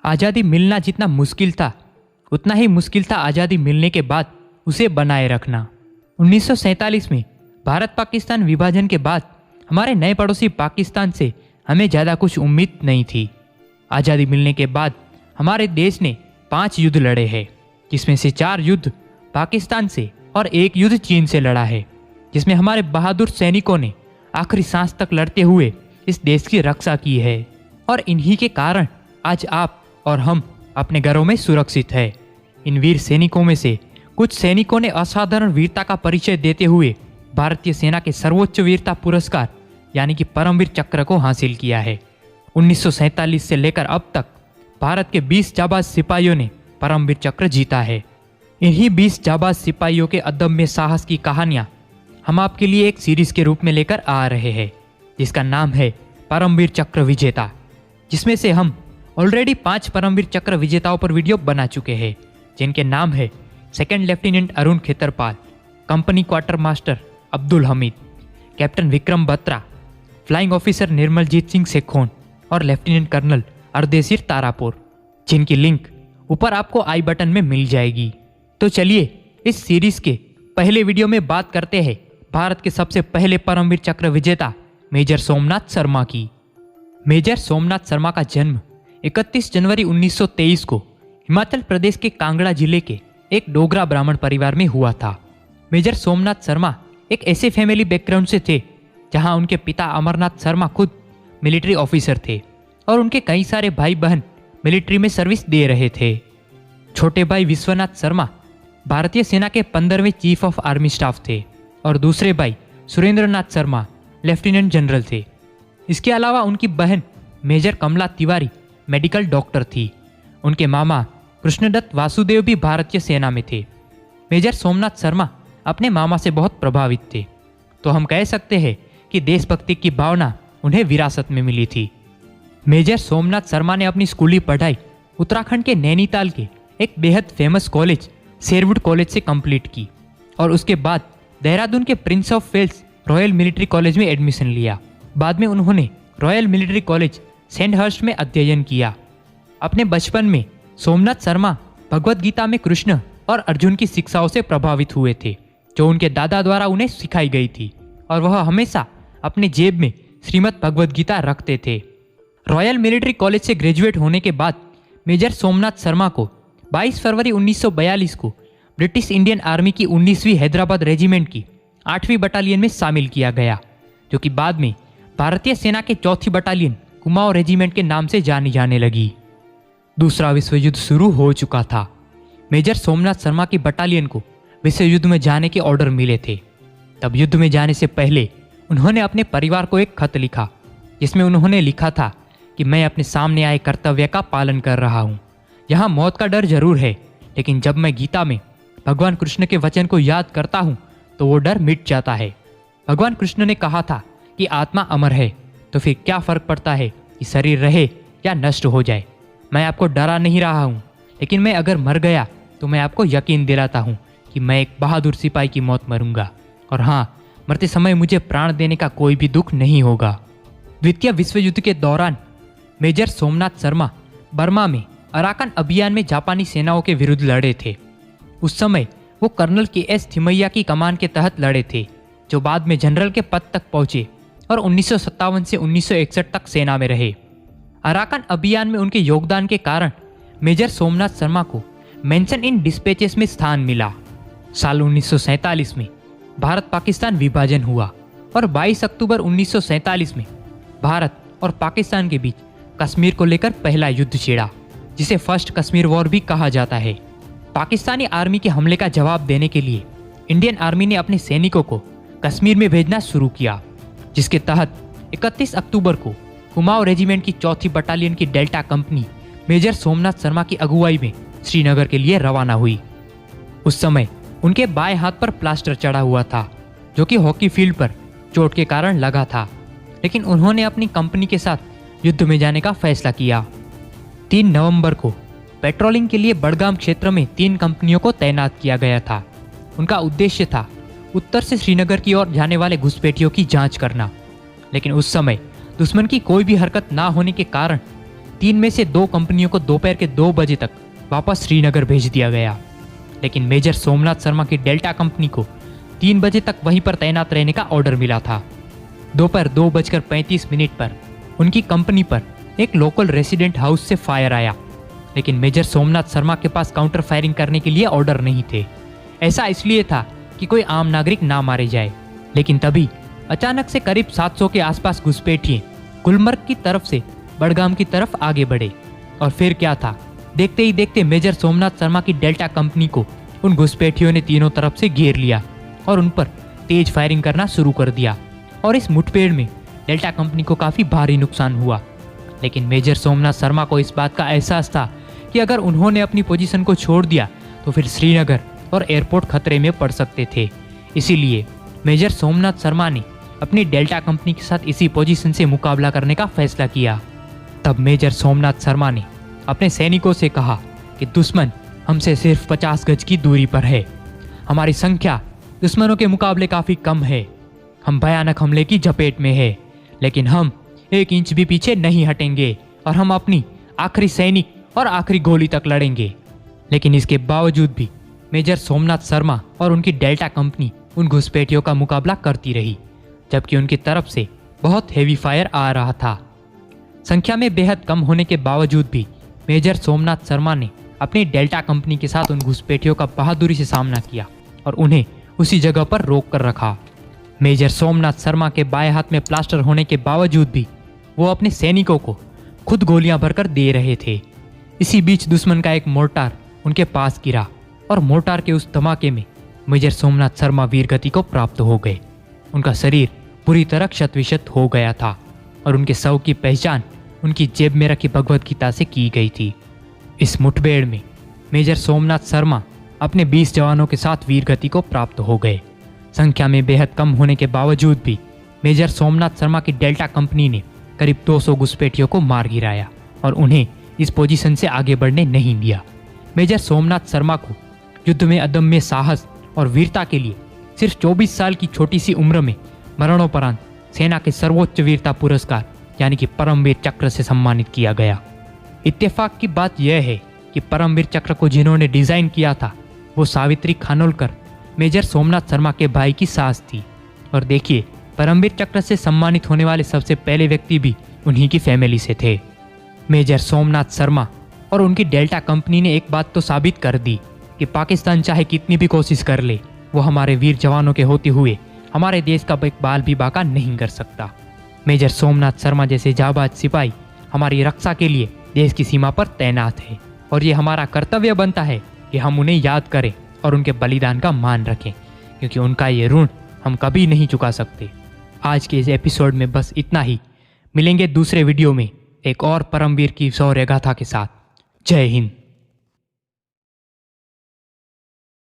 आज़ादी मिलना जितना मुश्किल था उतना ही मुश्किल था आज़ादी मिलने के बाद उसे बनाए रखना। 1947 में भारत पाकिस्तान विभाजन के बाद हमारे नए पड़ोसी पाकिस्तान से हमें ज़्यादा कुछ उम्मीद नहीं थी। आज़ादी मिलने के बाद हमारे देश ने 5 युद्ध लड़े हैं, जिसमें से 4 युद्ध पाकिस्तान से और 1 युद्ध चीन से लड़ा है, जिसमें हमारे बहादुर सैनिकों ने आखिरी सांस तक लड़ते हुए इस देश की रक्षा की है। और इन्हीं के कारण आज आप और हम अपने घरों में सुरक्षित है। इन वीर सैनिकों में से कुछ सैनिकों ने असाधारण वीरता का परिचय देते हुए भारतीय सेना के सर्वोच्च वीरता पुरस्कार यानी कि परमवीर चक्र को हासिल किया है। 1947 से लेकर अब तक भारत के 20 जाबाज सिपाहियों ने परमवीर चक्र जीता है। इन्हीं 20 जाबाज सिपाहियों के अदम्य साहस की कहानियां हम आपके लिए एक सीरीज के रूप में लेकर आ रहे हैं, जिसका नाम है परमवीर चक्र विजेता, जिसमें से हम ऑलरेडी 5 परमवीर चक्र विजेताओं पर वीडियो बना चुके हैं, जिनके नाम है second lieutenant Arun Khetarpal, company quarter master Abdul Hamid, captain Vikram Batra, flying officer Nirmaljit Singh Sekhon और लेफ्टिनेंट कर्नल अर्देशीर तारापुर, जिनकी लिंक ऊपर आपको आई बटन में मिल जाएगी। तो चलिए इस सीरीज के पहले वीडियो में बात करते हैं भारत के सबसे पहले परमवीर चक्र विजेता मेजर सोमनाथ शर्मा की। मेजर सोमनाथ शर्मा का जन्म 31 जनवरी 1923 को हिमाचल प्रदेश के कांगड़ा जिले के एक डोगरा ब्राह्मण परिवार में हुआ था। मेजर सोमनाथ शर्मा एक ऐसे फैमिली बैकग्राउंड से थे जहां उनके पिता अमरनाथ शर्मा खुद मिलिट्री ऑफिसर थे और उनके कई सारे भाई बहन मिलिट्री में सर्विस दे रहे थे। छोटे भाई विश्वनाथ शर्मा भारतीय सेना के 15वें चीफ ऑफ आर्मी स्टाफ थे और दूसरे भाई सुरेंद्रनाथ शर्मा लेफ्टिनेंट जनरल थे। इसके अलावा उनकी बहन मेजर कमला तिवारी मेडिकल डॉक्टर थी। उनके मामा कृष्णदत्त वासुदेव भी भारतीय सेना में थे। मेजर सोमनाथ शर्मा अपने मामा से बहुत प्रभावित थे, तो हम कह सकते हैं कि देशभक्ति की भावना उन्हें विरासत में मिली थी। मेजर सोमनाथ शर्मा ने अपनी स्कूली पढ़ाई उत्तराखंड के नैनीताल के एक बेहद फेमस कॉलेज शेरवुड कॉलेज से कंप्लीट की और उसके बाद देहरादून के prince of Wales royal military college में एडमिशन लिया। बाद में उन्होंने रॉयल मिलिट्री कॉलेज सेंडहर्स्ट में अध्ययन किया। अपने बचपन में सोमनाथ शर्मा भगवत गीता में कृष्ण और अर्जुन की शिक्षाओं से प्रभावित हुए थे, जो उनके दादा द्वारा उन्हें सिखाई गई थी, और वह हमेशा अपने जेब में श्रीमद् भगवत गीता रखते थे। रॉयल मिलिट्री कॉलेज से ग्रेजुएट होने के बाद मेजर सोमनाथ शर्मा को 22 फरवरी 1942 को ब्रिटिश इंडियन आर्मी की 19वीं हैदराबाद रेजिमेंट की 8वीं बटालियन में शामिल किया गया, जो कि बाद में भारतीय सेना के 4थी बटालियन कुमाऊं रेजिमेंट के नाम से जानी जाने लगी। दूसरा विश्व युद्ध शुरू हो चुका था। मेजर सोमनाथ शर्मा की बटालियन को विश्व युद्ध में जाने के ऑर्डर मिले थे। तब युद्ध में जाने से पहले उन्होंने अपने परिवार को एक खत लिखा, जिसमें उन्होंने लिखा था कि मैं अपने सामने आए कर्तव्य का पालन कर रहा हूँ। यहाँ मौत का डर जरूर है, लेकिन जब मैं गीता में भगवान कृष्ण के वचन को याद करता हूँ तो वो डर मिट जाता है। भगवान कृष्ण ने कहा था कि आत्मा अमर है, तो फिर क्या फर्क पड़ता है कि शरीर रहे या नष्ट हो जाए। मैं आपको डरा नहीं रहा हूँ, लेकिन मैं अगर मर गया तो मैं आपको यकीन दिलाता हूँ कि मैं एक बहादुर सिपाही की मौत मरूंगा, और हाँ, मरते समय मुझे प्राण देने का कोई भी दुख नहीं होगा। द्वितीय विश्व युद्ध के दौरान मेजर सोमनाथ शर्मा बर्मा में अराकन अभियान में जापानी सेनाओं के विरुद्ध लड़े थे। उस समय वो कर्नल के.एस. थिमैया की कमान के तहत लड़े थे, जो बाद में जनरल के पद तक पहुंचे और 1957 से 1961 तक सेना में रहे। अराकन अभियान में उनके योगदान के कारण मेजर सोमनाथ शर्मा को मेंशन इन डिस्पैचेस में स्थान मिला। साल 1947 में भारत पाकिस्तान विभाजन हुआ और 22 अक्टूबर 1947 में भारत और पाकिस्तान के बीच कश्मीर को लेकर पहला युद्ध छिड़ा, जिसे फर्स्ट कश्मीर वॉर भी कहा जाता है। पाकिस्तानी आर्मी के हमले का जवाब देने के लिए इंडियन आर्मी ने अपने सैनिकों को कश्मीर में भेजना शुरू किया, जिसके तहत 31 अक्टूबर को कुमाऊं रेजिमेंट की 4थी बटालियन की delta company major Somnath Sharma की अगुवाई में श्रीनगर के लिए रवाना हुई। उस समय उनके बाएं हाथ पर प्लास्टर चढ़ा हुआ था, जो कि हॉकी फील्ड पर चोट के कारण लगा था, लेकिन उन्होंने अपनी कंपनी के साथ युद्ध में जाने का फैसला किया। 3 नवंबर को पेट्रोलिंग के लिए बड़गाम क्षेत्र में 3 कंपनियों को तैनात किया गया था। उनका उद्देश्य था उत्तर से श्रीनगर की ओर जाने वाले घुसपैठियों की जांच करना, लेकिन उस समय दुश्मन की कोई भी हरकत ना होने के कारण 3 में से 2 कंपनियों को दोपहर के 2 बजे तक वापस श्रीनगर भेज दिया गया। लेकिन मेजर सोमनाथ शर्मा की डेल्टा कंपनी को 3 बजे तक वहीं पर तैनात रहने का ऑर्डर मिला था। दोपहर 2:35 पर उनकी कंपनी पर एक लोकल रेसिडेंट हाउस से फायर आया, लेकिन मेजर सोमनाथ शर्मा के पास काउंटर फायरिंग करने के लिए ऑर्डर नहीं थे। ऐसा इसलिए था कि कोई आम नागरिक ना मारे जाए। लेकिन तभी अचानक से करीब 700 के आसपास घुसपैठिए गुलमर्ग की तरफ से बड़गाम की तरफ आगे बढ़े। और फिर क्या था, देखते ही देखते मेजर सोमनाथ शर्मा की डेल्टा कंपनी को उन घुसपैठियों ने तीनों तरफ से घेर लिया और उन पर तेज फायरिंग करना शुरू कर दिया। और इस मुठभेड़ में डेल्टा कंपनी को काफ़ी भारी नुकसान हुआ। लेकिन मेजर सोमनाथ शर्मा को इस बात का एहसास था कि अगर उन्होंने अपनी पोजीशन को छोड़ दिया तो फिर श्रीनगर और एयरपोर्ट खतरे में पड़ सकते थे। इसीलिए मेजर सोमनाथ शर्मा ने अपनी डेल्टा कंपनी के साथ इसी पोजीशन से मुकाबला करने का फैसला किया। तब मेजर सोमनाथ शर्मा ने अपने सैनिकों से कहा कि दुश्मन हमसे सिर्फ 50 गज की दूरी पर है। हमारी संख्या दुश्मनों के मुकाबले काफ़ी कम है। हम भयानक हमले की झपेट में है, लेकिन हम 1 इंच भी पीछे नहीं हटेंगे और हम अपनी आखिरी सैनिक और आखिरी गोली तक लड़ेंगे। लेकिन इसके बावजूद भी मेजर सोमनाथ शर्मा और उनकी डेल्टा कंपनी उन घुसपैठियों का मुकाबला करती रही, जबकि उनकी तरफ से बहुत हेवी फायर आ रहा था। संख्या में बेहद कम होने के बावजूद भी मेजर सोमनाथ शर्मा ने अपनी डेल्टा कंपनी के साथ उन घुसपैठियों का बहादुरी से सामना किया और उन्हें उसी जगह पर रोक कर रखा। मेजर सोमनाथ शर्मा के बाएं हाथ में प्लास्टर होने के बावजूद भी वो अपने सैनिकों को खुद गोलियां भरकर दे रहे थे। इसी बीच दुश्मन का एक मोर्टार उनके पास गिरा और मोर्टार के उस धमाके में मेजर सोमनाथ शर्मा वीरगति को प्राप्त हो गए। उनका शरीर पूरी तरह क्षत-विक्षत हो गया था और उनके शव की पहचान उनकी जेब में रखी भगवत गीता से की गई थी। इस मुठभेड़ में मेजर सोमनाथ शर्मा अपने 20 जवानों के साथ वीरगति को प्राप्त हो गए। संख्या में बेहद कम होने के बावजूद भी मेजर सोमनाथ शर्मा की डेल्टा कंपनी ने करीब 200 घुसपैठियों को मार गिराया और उन्हें इस पोजीशन से आगे बढ़ने नहीं दिया। मेजर सोमनाथ शर्मा को युद्ध में अदम्य साहस और वीरता के लिए सिर्फ 24 साल की छोटी सी उम्र में मरणोपरांत सेना के सर्वोच्च वीरता पुरस्कार यानी कि परमवीर चक्र से सम्मानित किया गया। इत्तेफाक की बात यह है कि परमवीर चक्र को जिन्होंने डिजाइन किया था वो सावित्री खानोलकर मेजर सोमनाथ शर्मा के भाई की सास थी। और देखिए, परमवीर चक्र से सम्मानित होने वाले सबसे पहले व्यक्ति भी उन्हीं की फैमिली से थे। मेजर सोमनाथ शर्मा और उनकी डेल्टा कंपनी ने एक बात तो साबित कर दी कि पाकिस्तान चाहे कितनी भी कोशिश कर ले, वो हमारे वीर जवानों के होते हुए हमारे देश का एक बाल भी बाका नहीं कर सकता। मेजर सोमनाथ शर्मा जैसे जाबाज सिपाही हमारी रक्षा के लिए देश की सीमा पर तैनात है और ये हमारा कर्तव्य बनता है कि हम उन्हें याद करें और उनके बलिदान का मान रखें, क्योंकि उनका ये ऋण हम कभी नहीं चुका सकते। आज के इस एपिसोड में बस इतना ही। मिलेंगे दूसरे वीडियो में एक और परमवीर की शौर्य गाथा के साथ। जय हिंद।